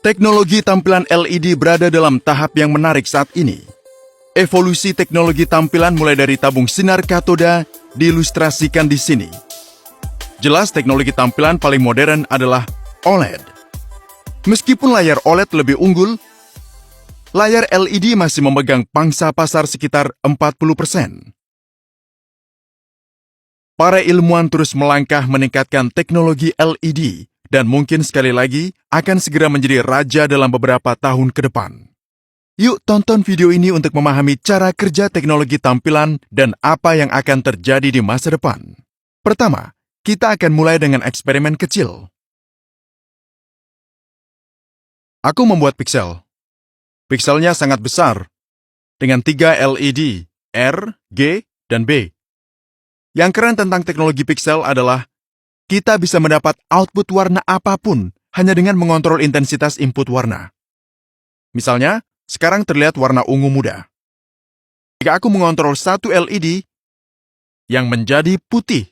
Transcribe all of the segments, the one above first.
Teknologi tampilan LED berada dalam tahap yang menarik saat ini. Evolusi teknologi tampilan mulai dari tabung sinar katoda diilustrasikan di sini. Jelas teknologi tampilan paling modern adalah OLED. Meskipun layar OLED lebih unggul, layar LED masih memegang pangsa pasar sekitar 40%. Para ilmuwan terus melangkah meningkatkan teknologi LED dan mungkin sekali lagi akan segera menjadi raja dalam beberapa tahun ke depan. Yuk tonton video ini untuk memahami cara kerja teknologi tampilan dan apa yang akan terjadi di masa depan. Pertama, kita akan mulai dengan eksperimen kecil. Aku membuat piksel. Pikselnya sangat besar, dengan 3 LED, R, G, dan B. Yang keren tentang teknologi piksel adalah kita bisa mendapat output warna apapun hanya dengan mengontrol intensitas input warna. Misalnya, sekarang terlihat warna ungu muda. Jika aku mengontrol satu LED yang menjadi putih.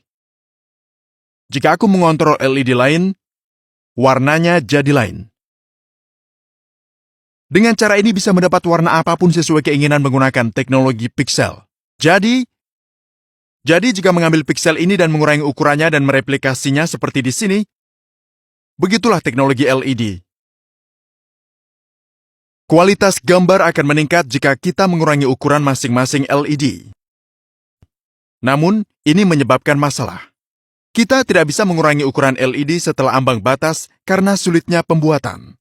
Jika aku mengontrol LED lain, warnanya jadi lain. Dengan cara ini bisa mendapat warna apapun sesuai keinginan menggunakan teknologi piksel. Jadi jika mengambil piksel ini dan mengurangi ukurannya dan mereplikasinya seperti di sini, begitulah teknologi LED. Kualitas gambar akan meningkat jika kita mengurangi ukuran masing-masing LED. Namun, ini menyebabkan masalah. Kita tidak bisa mengurangi ukuran LED setelah ambang batas karena sulitnya pembuatan.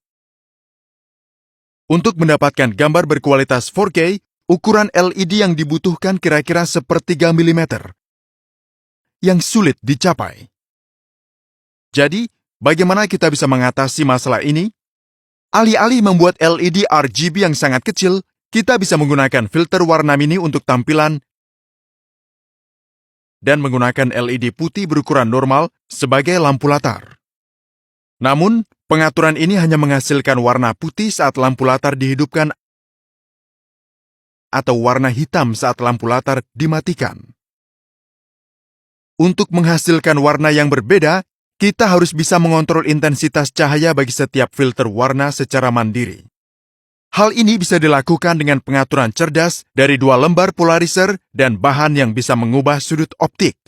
Untuk mendapatkan gambar berkualitas 4K, ukuran LED yang dibutuhkan kira-kira 1/3 mm, yang sulit dicapai. Jadi, bagaimana kita bisa mengatasi masalah ini? Alih-alih membuat LED RGB yang sangat kecil, kita bisa menggunakan filter warna mini untuk tampilan dan menggunakan LED putih berukuran normal sebagai lampu latar. Namun, pengaturan ini hanya menghasilkan warna putih saat lampu latar dihidupkan atau warna hitam saat lampu latar dimatikan. Untuk menghasilkan warna yang berbeda, kita harus bisa mengontrol intensitas cahaya bagi setiap filter warna secara mandiri. Hal ini bisa dilakukan dengan pengaturan cerdas dari 2 lembar polarizer dan bahan yang bisa mengubah sudut optik.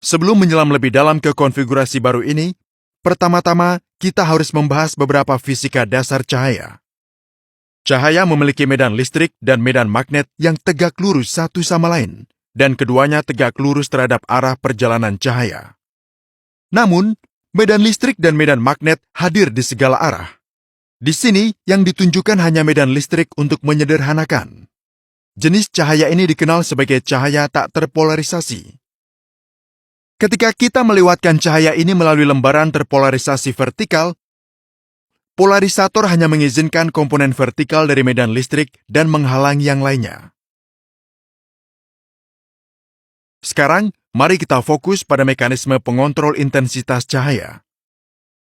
Sebelum menyelam lebih dalam ke konfigurasi baru ini, pertama-tama kita harus membahas beberapa fisika dasar cahaya. Cahaya memiliki medan listrik dan medan magnet yang tegak lurus satu sama lain, dan keduanya tegak lurus terhadap arah perjalanan cahaya. Namun, medan listrik dan medan magnet hadir di segala arah. Di sini, yang ditunjukkan hanya medan listrik untuk menyederhanakan. Jenis cahaya ini dikenal sebagai cahaya tak terpolarisasi. Ketika kita melewatkan cahaya ini melalui lembaran terpolarisasi vertikal, polarisator hanya mengizinkan komponen vertikal dari medan listrik dan menghalangi yang lainnya. Sekarang, mari kita fokus pada mekanisme pengontrol intensitas cahaya.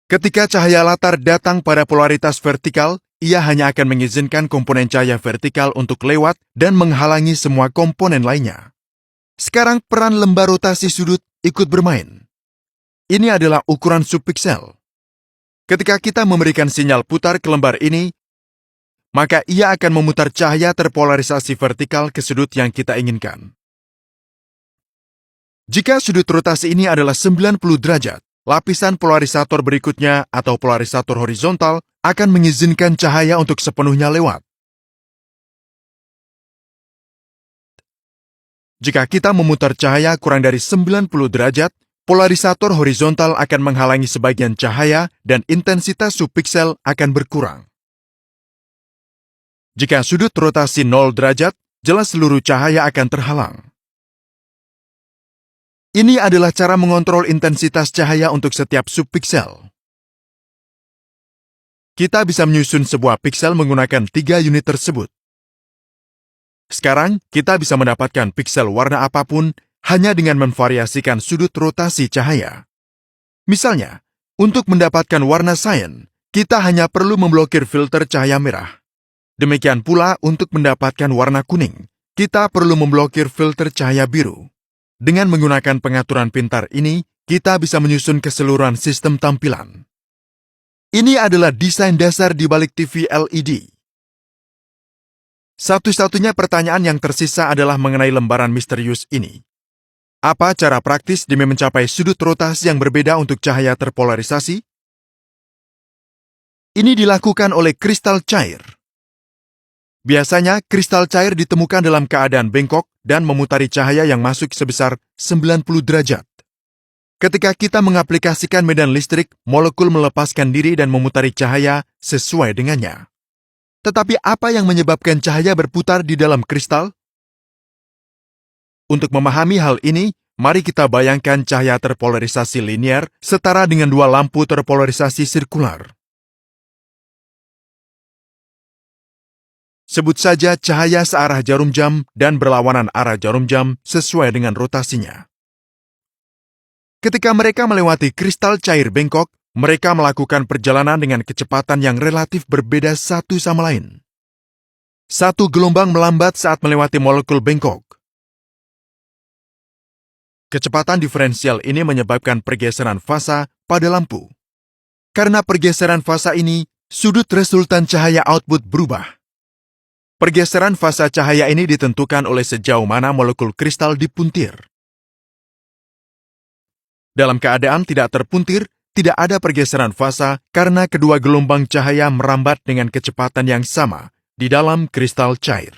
Ketika cahaya latar datang pada polaritas vertikal, ia hanya akan mengizinkan komponen cahaya vertikal untuk lewat dan menghalangi semua komponen lainnya. Sekarang peran lembar rotasi sudut ikut bermain. Ini adalah ukuran subpiksel. Ketika kita memberikan sinyal putar ke lembar ini, maka ia akan memutar cahaya terpolarisasi vertikal ke sudut yang kita inginkan. Jika sudut rotasi ini adalah 90 derajat, lapisan polarisator berikutnya atau polarisator horizontal akan mengizinkan cahaya untuk sepenuhnya lewat. Jika kita memutar cahaya kurang dari 90 derajat, polarisator horizontal akan menghalangi sebagian cahaya dan intensitas subpiksel akan berkurang. Jika sudut rotasi 0 derajat, jelas seluruh cahaya akan terhalang. Ini adalah cara mengontrol intensitas cahaya untuk setiap subpiksel. Kita bisa menyusun sebuah piksel menggunakan 3 unit tersebut. Sekarang, kita bisa mendapatkan piksel warna apapun hanya dengan memvariasikan sudut rotasi cahaya. Misalnya, untuk mendapatkan warna cyan, kita hanya perlu memblokir filter cahaya merah. Demikian pula untuk mendapatkan warna kuning, kita perlu memblokir filter cahaya biru. Dengan menggunakan pengaturan pintar ini, kita bisa menyusun keseluruhan sistem tampilan. Ini adalah desain dasar di balik TV LED. Satu-satunya pertanyaan yang tersisa adalah mengenai lembaran misterius ini. Apa cara praktis demi mencapai sudut rotasi yang berbeda untuk cahaya terpolarisasi? Ini dilakukan oleh kristal cair. Biasanya, kristal cair ditemukan dalam keadaan bengkok dan memutari cahaya yang masuk sebesar 90 derajat. Ketika kita mengaplikasikan medan listrik, molekul melepaskan diri dan memutari cahaya sesuai dengannya. Tetapi apa yang menyebabkan cahaya berputar di dalam kristal? Untuk memahami hal ini, mari kita bayangkan cahaya terpolarisasi linier setara dengan dua lampu terpolarisasi sirkular. Sebut saja cahaya searah jarum jam dan berlawanan arah jarum jam sesuai dengan rotasinya. Ketika mereka melewati kristal cair bengkok, mereka melakukan perjalanan dengan kecepatan yang relatif berbeda satu sama lain. Satu gelombang melambat saat melewati molekul bengkok. Kecepatan diferensial ini menyebabkan pergeseran fasa pada lampu. Karena pergeseran fasa ini, sudut resultan cahaya output berubah. Pergeseran fasa cahaya ini ditentukan oleh sejauh mana molekul kristal dipuntir. Dalam keadaan tidak terpuntir, tidak ada pergeseran fasa karena kedua gelombang cahaya merambat dengan kecepatan yang sama di dalam kristal cair.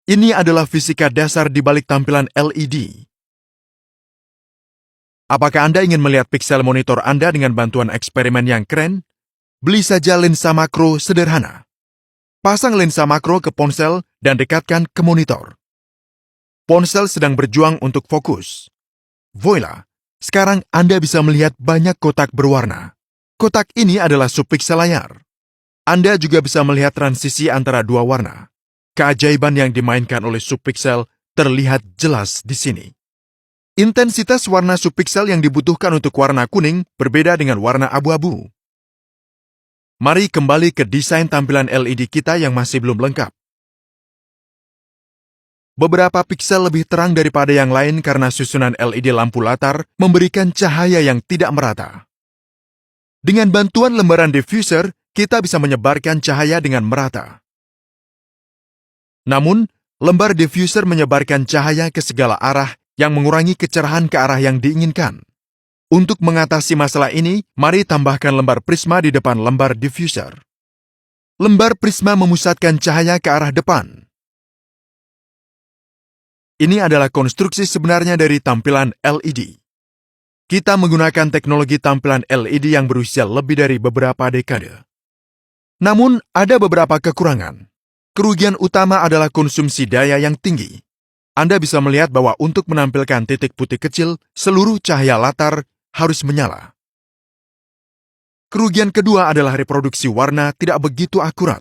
Ini adalah fisika dasar di balik tampilan LED. Apakah Anda ingin melihat piksel monitor Anda dengan bantuan eksperimen yang keren? Beli saja lensa makro sederhana. Pasang lensa makro ke ponsel dan dekatkan ke monitor. Ponsel sedang berjuang untuk fokus. Voila! Sekarang Anda bisa melihat banyak kotak berwarna. Kotak ini adalah subpiksel layar. Anda juga bisa melihat transisi antara dua warna. Keajaiban yang dimainkan oleh subpiksel terlihat jelas di sini. Intensitas warna subpiksel yang dibutuhkan untuk warna kuning berbeda dengan warna abu-abu. Mari kembali ke desain tampilan LED kita yang masih belum lengkap. Beberapa piksel lebih terang daripada yang lain karena susunan LED lampu latar memberikan cahaya yang tidak merata. Dengan bantuan lembaran diffuser, kita bisa menyebarkan cahaya dengan merata. Namun, lembar diffuser menyebarkan cahaya ke segala arah yang mengurangi kecerahan ke arah yang diinginkan. Untuk mengatasi masalah ini, mari tambahkan lembar prisma di depan lembar diffuser. Lembar prisma memusatkan cahaya ke arah depan. Ini adalah konstruksi sebenarnya dari tampilan LED. Kita menggunakan teknologi tampilan LED yang berusia lebih dari beberapa dekade. Namun, ada beberapa kekurangan. Kerugian utama adalah konsumsi daya yang tinggi. Anda bisa melihat bahwa untuk menampilkan titik putih kecil, seluruh cahaya latar harus menyala. Kerugian kedua adalah reproduksi warna tidak begitu akurat.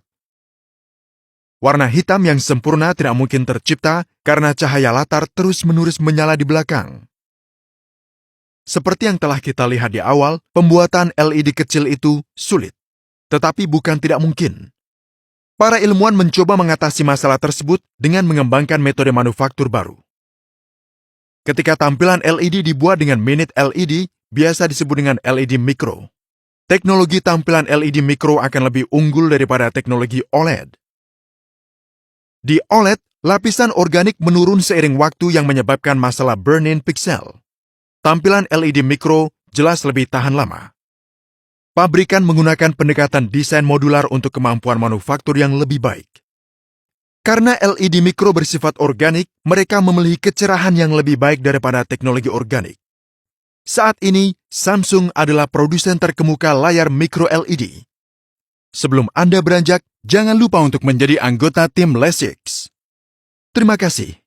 Warna hitam yang sempurna tidak mungkin tercipta karena cahaya latar terus-menerus menyala di belakang. Seperti yang telah kita lihat di awal, pembuatan LED kecil itu sulit, tetapi bukan tidak mungkin. Para ilmuwan mencoba mengatasi masalah tersebut dengan mengembangkan metode manufaktur baru. Ketika tampilan LED dibuat dengan minute LED, biasa disebut dengan LED mikro. Teknologi tampilan LED mikro akan lebih unggul daripada teknologi OLED. Di OLED, lapisan organik menurun seiring waktu yang menyebabkan masalah burn-in pixel. Tampilan LED mikro jelas lebih tahan lama. Pabrikan menggunakan pendekatan desain modular untuk kemampuan manufaktur yang lebih baik. Karena LED mikro bersifat organik, mereka memiliki kecerahan yang lebih baik daripada teknologi organik. Saat ini, Samsung adalah produsen terkemuka layar mikro LED. Sebelum Anda beranjak, jangan lupa untuk menjadi anggota tim Lesix. Terima kasih.